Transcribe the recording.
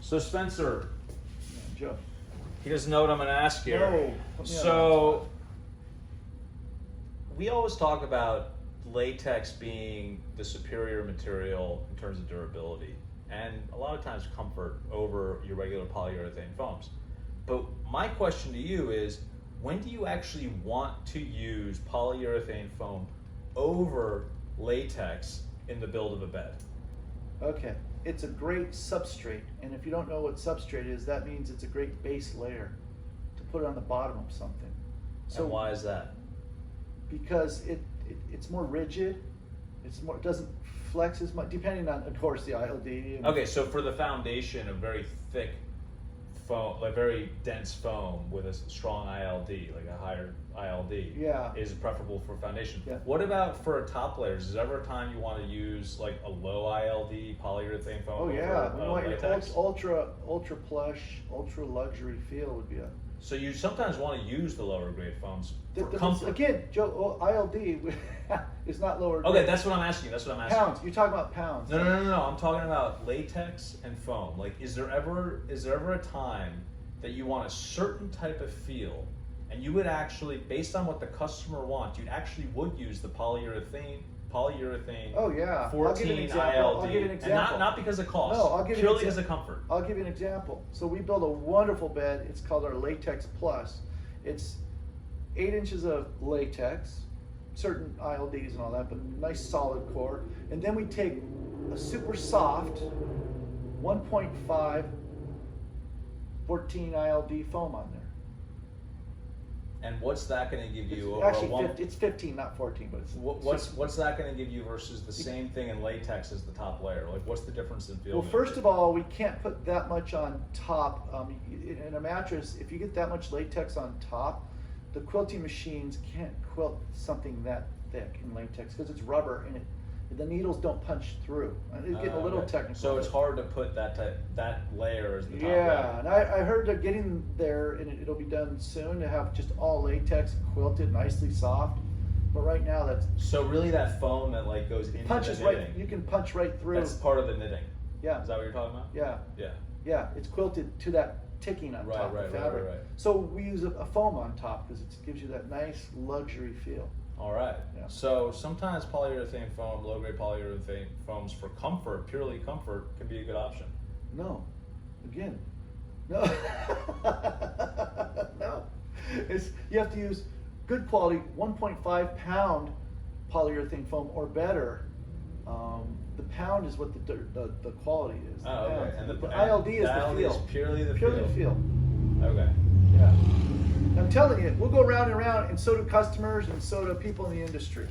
So Spencer, Yeah, Joe. he doesn't know what I'm going to ask here. No. So we always talk about latex being the superior material in terms of durability, and a lot of times comfort over your regular polyurethane foams. But my question to you is, when do you actually want to use polyurethane foam over latex in the build of a bed? Okay, it's a great substrate, and if you don't know what substrate is, that means it's a great base layer to put on the bottom of something. So And why is that? because it's more rigid, it doesn't flex as much, depending on, of course, the ILD. And Okay, so for the foundation, a very thick foam, like very dense foam with a strong ILD, like a higher ILD, Yeah. is preferable for foundation. Yeah. What about for top layers? Is there ever a time you want to use like a low ILD polyurethane foam Oh yeah, over we want your latex? ultra plush, ultra luxury feel would be a. So you sometimes want to use the lower grade foams for The- comfort. Again, Joe, ILD is not lower. Okay, that's what I'm asking. That's what I'm asking. Pounds. You're talking about pounds. No. I'm talking about latex and foam. Like, is there ever a time that you want a certain type of feel, and you would actually, based on what the customer wants, you actually would use the polyurethane. Oh yeah. 14 ILD, I'll give you an and example. not because of cost. No, I'll give you an purely example. as a comfort. I'll give you an example. So we build a wonderful bed. It's called our Latex Plus. It's 8 inches of latex, certain ILDs and all that, but nice solid core. And then we take a super soft 1.5 14 ILD foam on there. And what's that going to give you It's over actually a one? 15, it's 15, not 14, but it's What's that going to give you versus the same thing in latex as the top layer? Like, what's the difference in feel? Well, first of all, we can't put that much on top. In a mattress, if you get that much latex on top, the quilting machines can't quilt something that thick in latex because it's rubber and the needles don't punch through. It's getting a little Okay. technical. So it's hard to put that layer as the top Yeah, layer. and I heard they're getting there, and it'll be done soon to have just all latex quilted, nicely soft. But right now, that's So really, that foam that like goes into punches the knitting, right. You can punch right through. that's part of the knitting. Yeah. Is that what you're talking about? Yeah. Yeah. Yeah, it's quilted to that ticking on Right, top right, of the right, fabric. right. So we use a foam on top because it gives you that nice luxury feel. All right. Yeah. So sometimes polyurethane foam, low-grade polyurethane foams for comfort, purely comfort, can be a good option. No, again, no, no. You have to use good quality 1.5 pound polyurethane foam or better. The pound is what the quality is. Oh, okay. And And the ILD is the ILD feel. is purely the Purely feel. the feel. Okay. Yeah. I'm telling you, we'll go round and round, and so do customers, and so do people in the industry.